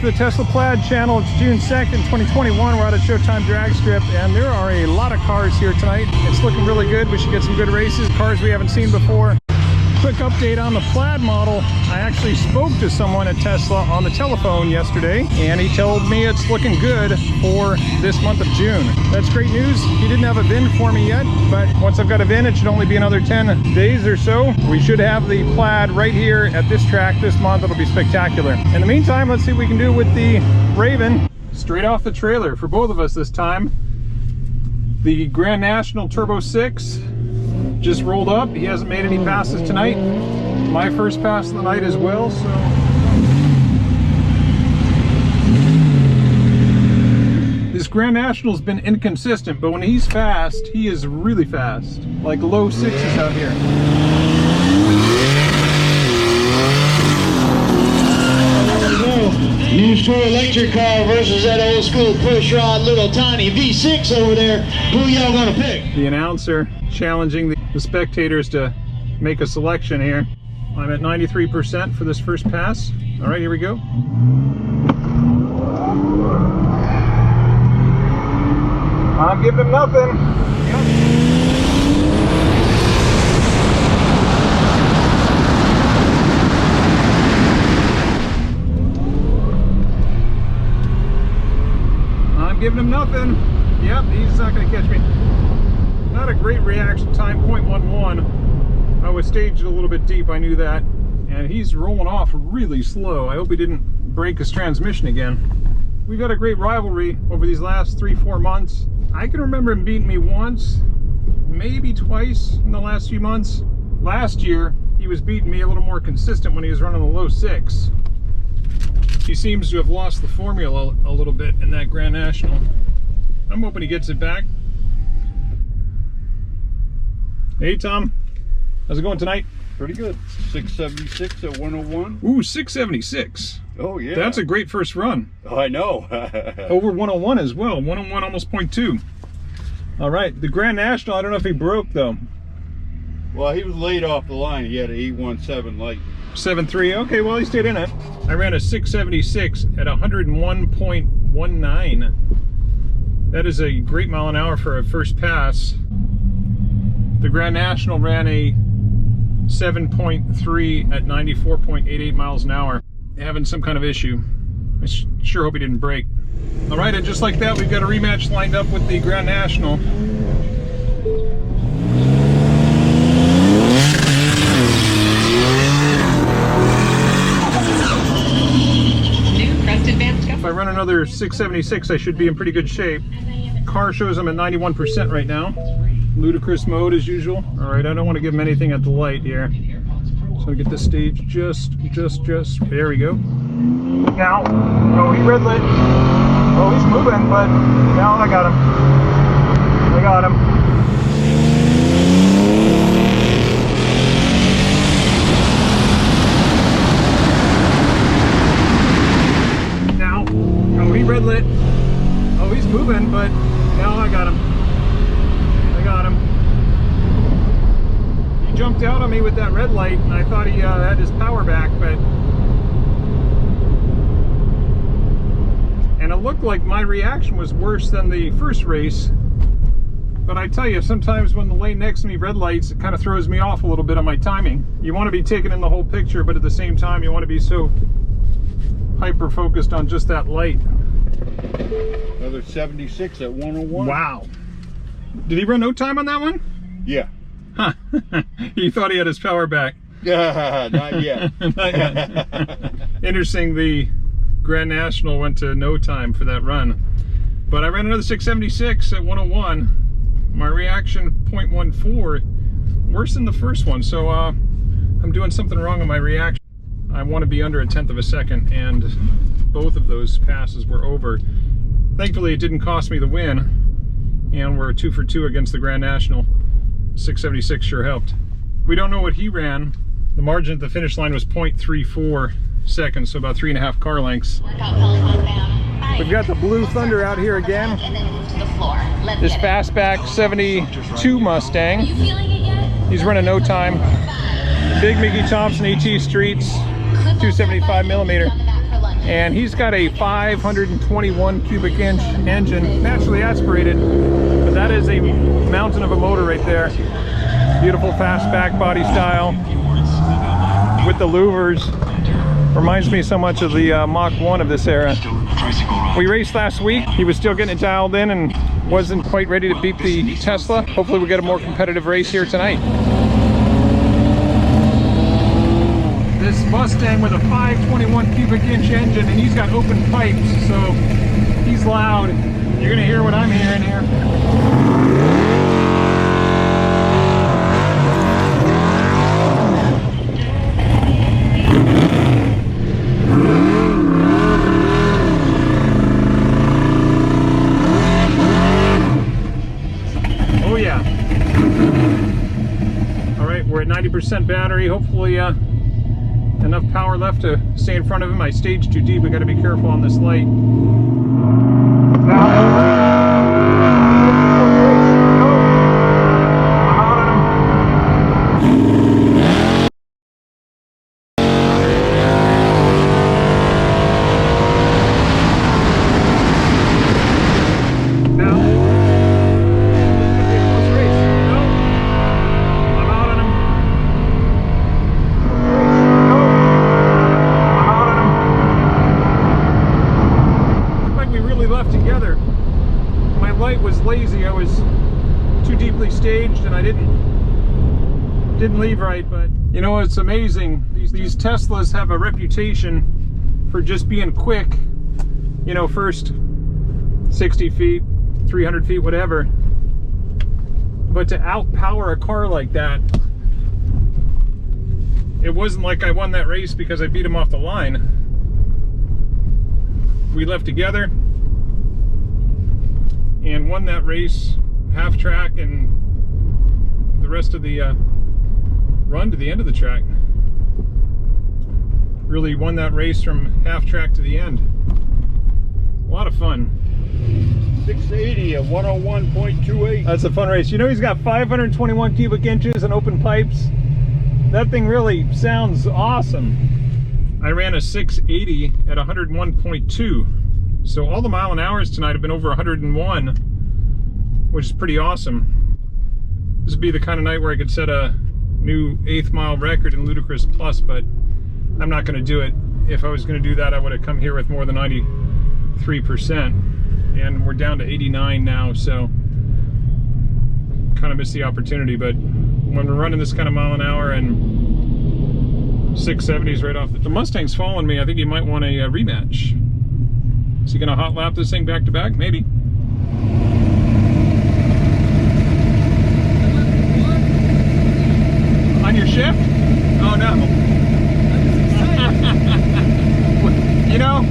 to the Tesla Plaid channel. It's June 2nd, 2021. We're out at Showtime Dragstrip, and there are a lot of cars here tonight. It's looking really good. We should get some good races, cars we haven't seen before. Quick update on the Plaid model. I actually spoke to someone at Tesla on the telephone yesterday, and he told me it's looking good for this month of June. That's great news. He didn't have a VIN for me yet, but once I've got a VIN, it should only be another 10 days or so. We should have the Plaid right here at this track this month. It'll be spectacular. In the meantime, let's see what we can do with the Raven. Straight off the trailer for both of us this time. The Grand National Turbo 6. Just rolled up. He hasn't made any passes tonight. My first pass of the night as well, so this Grand National's been inconsistent, but when he's fast, he is really fast. Like low sixes out here. New school electric car versus that old school push rod little tiny V6 over there. Who y'all gonna pick? The announcer challenging the spectators to make a selection here. I'm at 93% for this first pass. All right, here we go. I'm giving him nothing. Giving him nothing. Yep, he's not going to catch me. Not a great reaction time, 0.11. I was staged a little bit deep, I knew that. And he's rolling off really slow. I hope he didn't break his transmission again. We've had a great rivalry over these last 3-4 months. I can remember him beating me once, maybe twice in the last few months. Last year, he was beating me a little more consistent when he was running the low 6. He seems to have lost the formula a little bit in that Grand National. I'm hoping he gets it back. Hey Tom, how's it going tonight? Pretty good. 676 at 101. Ooh, 676. Oh yeah. That's a great first run. Oh, I know. Over 101 as well. 101 almost 0.2. All right, the Grand National, I don't know if he broke though. Well, he was laid off the line. He had an 817 light. 7.3, okay, well he stayed in it. I ran a 676 at 101.19. That is a great mile an hour for a first pass. The Grand National ran a 7.3 at 94.88 miles an hour. Having some kind of issue. I sure hope he didn't break. All right, and just like that, we've got a rematch lined up with the Grand National. If I run another 676, I should be in pretty good shape. Car shows I'm at 91% right now. Ludicrous mode as usual. All right, I don't want to give him anything at the light here. So I get this stage just. There we go. Now, oh, he red lit. Oh, he's moving, but now I got him. I got him. Red lit. Oh, he's moving, but now I got him. I got him. He jumped out on me with that red light, and I thought he had his power back, but... And it looked like my reaction was worse than the first race. But I tell you, sometimes when the lane next to me red lights, it kind of throws me off a little bit on my timing. You want to be taking in the whole picture, but at the same time, you want to be so hyper focused on just that light. Another 76 at 101. Wow. Did he run no time on that one? Yeah. Huh. He thought he had his power back. Not yet. Not yet. Interesting, the Grand National went to no time for that run. But I ran another 676 at 101. My reaction, 0.14, worse than the first one. So I'm doing something wrong on my reaction. I want to be under 1/10 of a second, and both of those passes were over. Thankfully, it didn't cost me the win, and we're 2 for 2 against the Grand National. 676 sure helped. We don't know what he ran. The margin at the finish line was 0.34 seconds, so about 3.5 car lengths. We've got the Blue Thunder out here again. This Fastback 72 Mustang. He's running no time. Big Mickey Thompson ET Streets, 275 millimeter. And he's got a 521 cubic inch engine, naturally aspirated, but that is a mountain of a motor right there. Beautiful fastback body style with the louvers. Reminds me so much of the Mach 1 of this era. We raced last week. He was still getting it dialed in and wasn't quite ready to beat the Tesla. Hopefully we'll get a more competitive race here tonight. This Mustang with a 521 cubic inch engine, and he's got open pipes, so he's loud. You're gonna hear what I'm hearing here. Oh yeah. All right, we're at 90% battery. Hopefully enough power left to stay in front of him. I staged too deep. I got to be careful on this light. Lazy. I was too deeply staged and I didn't leave right. But you know, it's amazing, these Teslas have a reputation for just being quick, you know, first 60 feet, 300 feet, whatever, but to outpower a car like that, it wasn't like I won that race because I beat him off the line. We left together and won that race, half track, and the rest of the run to the end of the track. Really won that race from half track to the end. A lot of fun. 680 at 101.28. That's a fun race. You know, he's got 521 cubic inches and open pipes. That thing really sounds awesome. I ran a 680 at 101.2. So all the mile an hours tonight have been over 101, which is pretty awesome. This would be the kind of night where I could set a new 8th mile record in Ludicrous Plus, but I'm not going to do it. If I was going to do that, I would have come here with more than 93%. And we're down to 89 now, so kind of missed the opportunity. But when we're running this kind of mile an hour and 670s right off, the Mustang's following me. I think he might want a rematch. Is he gonna hot lap this thing back to back? Maybe. On your shift? Oh no. You know,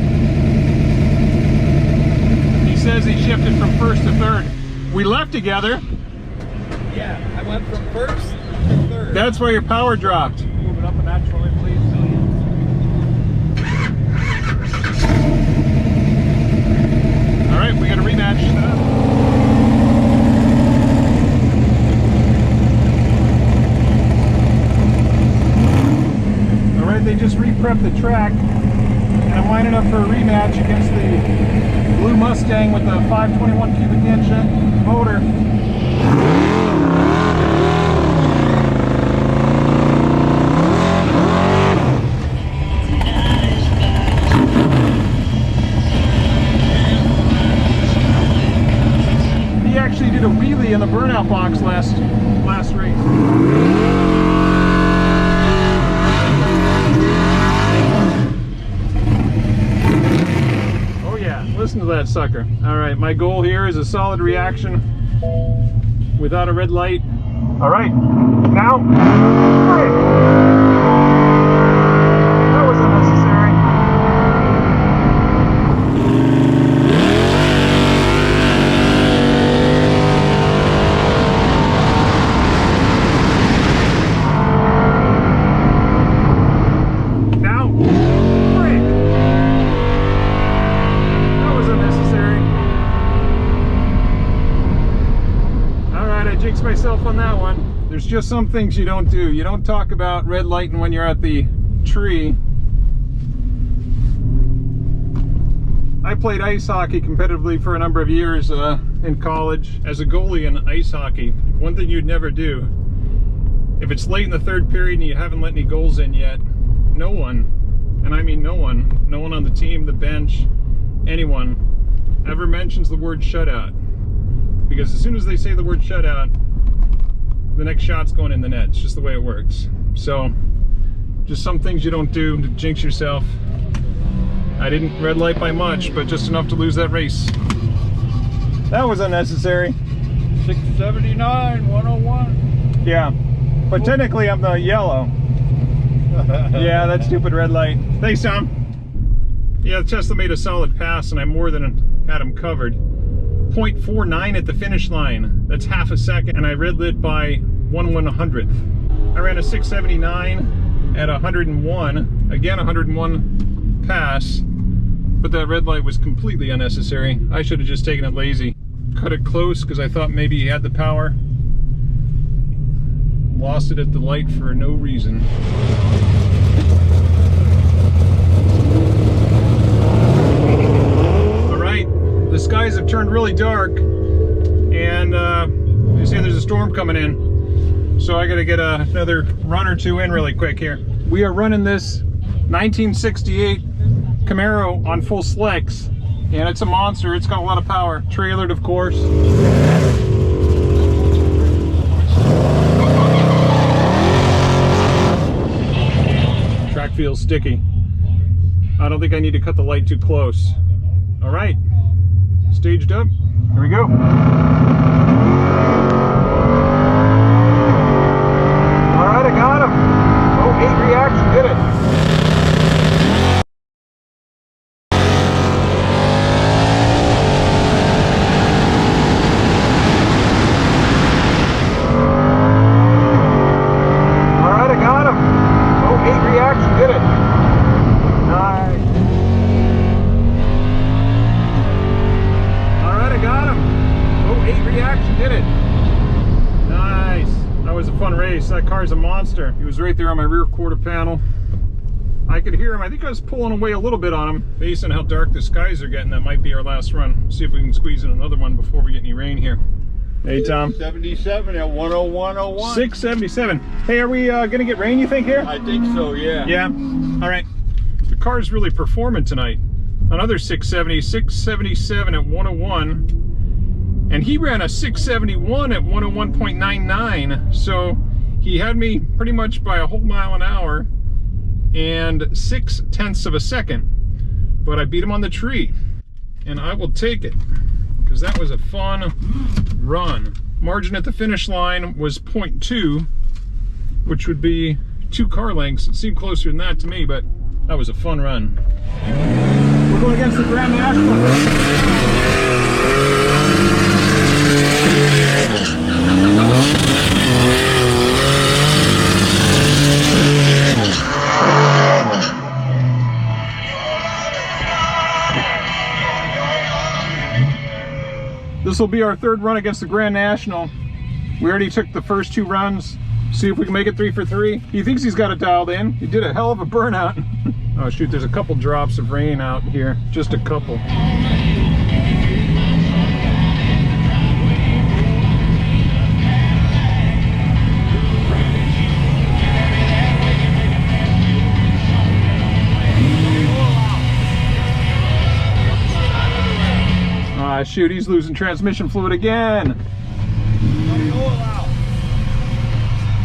he says he shifted from first to third. We left together. Yeah, I went from first to third. That's why your power dropped. Move it up a notch for me, please. All right, we got a rematch. All right, they just re-prepped the track, and I'm lining up for a rematch against the blue Mustang with the 521 cubic inch motor. Actually did a wheelie in the burnout box last race. Oh yeah, listen to that sucker. All right, my goal here is a solid reaction without a red light. All right, now, that was unnecessary. Myself on that one. There's just some things you don't do. You don't talk about red lighting when you're at the tree. I played ice hockey competitively for a number of years in college as a goalie in ice hockey. One thing you'd never do, if it's late in the third period and you haven't let any goals in yet, no one, and I mean no one on the team, the bench, anyone, ever mentions the word shutout. Because as soon as they say the word shutout, the next shot's going in the net. It's just the way it works. So, just some things you don't do to jinx yourself. I didn't red light by much, but just enough to lose that race. That was unnecessary. 679, 101. Yeah, but technically I'm the yellow. Yeah, that stupid red light. Thanks, Tom. Yeah, Tesla made a solid pass, and I more than had him covered. 0.49 at the finish line. That's half a second, and I red lit by 1/100th. I ran a 679 at 101. Again, 101 pass, but that red light was completely unnecessary. I should have just taken it lazy. Cut it close because I thought maybe he had the power. Lost it at the light for no reason. All right, the skies have turned really dark, and they say there's a storm coming in. So I gotta get another run or two in really quick here. We are running this 1968 Camaro on full slicks, and it's a monster. It's got a lot of power. Trailered, of course. Track feels sticky. I don't think I need to cut the light too close. All right, staged up. Here we go. All right, I got him. Oh, 8 reaction did it. That car's a monster. He was right there on my rear quarter panel. I could hear him. I think I was pulling away a little bit on him. Based on how dark the skies are getting, that might be our last run. See if we can squeeze in another one before we get any rain here. Hey, Tom. 77 at 101.01. 677. Hey, are we gonna get rain, you think, here? I think so, yeah. Yeah. All right. The car's really performing tonight. Another 670, 677 at 101. And he ran a 671 at 101.99. So he had me pretty much by a whole mile an hour and 0.6 of a second, but I beat him on the tree, and I will take it because that was a fun run. Margin at the finish line was 0.2, which would be 2 car lengths. It seemed closer than that to me, but that was a fun run. We're going against the Grand National. This will be our 3rd run against the Grand National. We already took the first 2 runs. See if we can make it 3 for 3. He thinks he's got it dialed in. He did a hell of a burnout. Oh shoot, there's a couple drops of rain out here. Just a couple. Shoot, he's losing transmission fluid again.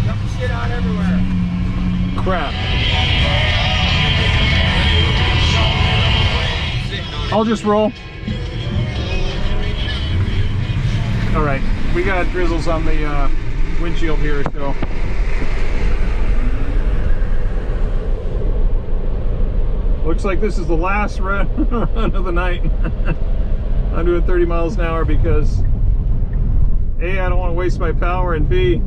Dumping shit out everywhere. Crap. I'll just roll. All right, we got drizzles on the windshield here, so. Looks like this is the last run of the night. I'm doing 30 miles an hour because A, I don't want to waste my power, and B,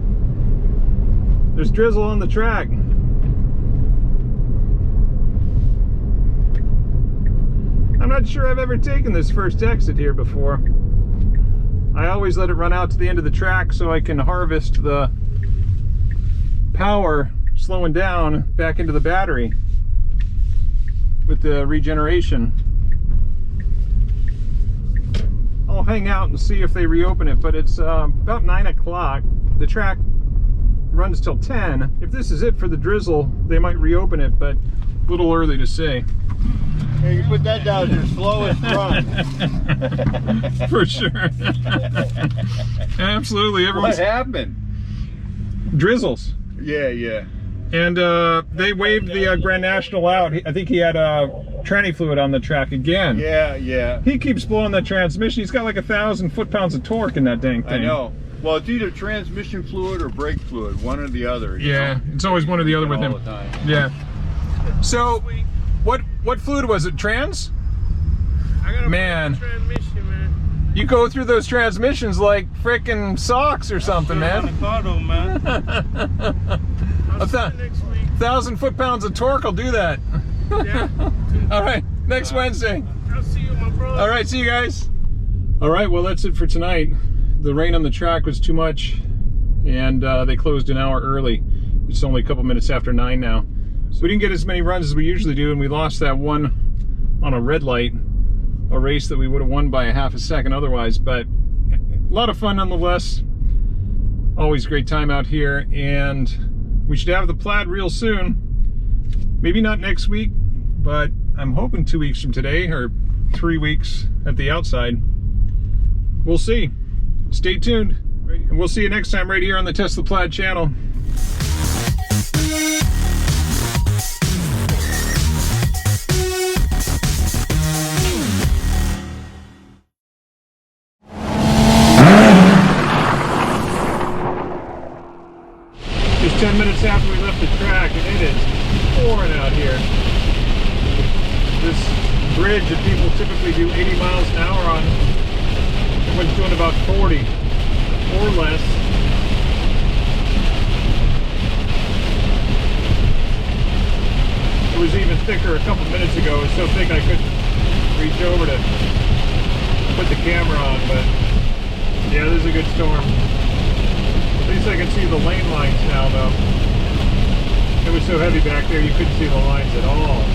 there's drizzle on the track. I'm not sure I've ever taken this first exit here before. I always let it run out to the end of the track so I can harvest the power slowing down back into the battery with the regeneration. hang out and see if they reopen it, but it's about 9 o'clock. The track runs till 10. If this is it for the drizzle, they might reopen it, but a little early to say. Yeah, you put that down as your slowest run. For sure. Absolutely. What happened? Drizzles. Yeah. And they waved the Grand National out. I think he had tranny fluid on the track again. Yeah. He keeps blowing that transmission. He's got like 1,000 foot-pounds of torque in that dang thing. I know. Well, it's either transmission fluid or brake fluid, one or the other. Yeah, it's always one or the other with him. All the time. Yeah. So, what fluid was it? Trans? I got a Man. transmission, man. You go through those transmissions like frickin' socks or something, man. man. I'll see you next week. 1,000 foot-pounds of torque will do that. Yeah. All right, next Wednesday. I'll see you, my brother. All right, see you guys. All right, well, that's it for tonight. The rain on the track was too much, and they closed an hour early. It's only a couple minutes after 9 now. So we didn't get as many runs as we usually do, and we lost that one on a red light, a race that we would have won by a half a second otherwise, but a lot of fun nonetheless. Always great time out here, and we should have the Plaid real soon. Maybe not next week, but I'm hoping 2 weeks from today, or 3 weeks at the outside. We'll see. Stay tuned, and we'll see you next time right here on the Tesla Plaid channel. Just 10 minutes after we left the track, and it is pouring out here. This bridge that people typically do 80 miles an hour on, everyone's doing about 40 or less. It was even thicker a couple minutes ago. It was so thick I couldn't reach over to put the camera on, but yeah, this is a good storm. At least I can see the lane lines now, though. It was so heavy back there you couldn't see the lines at all.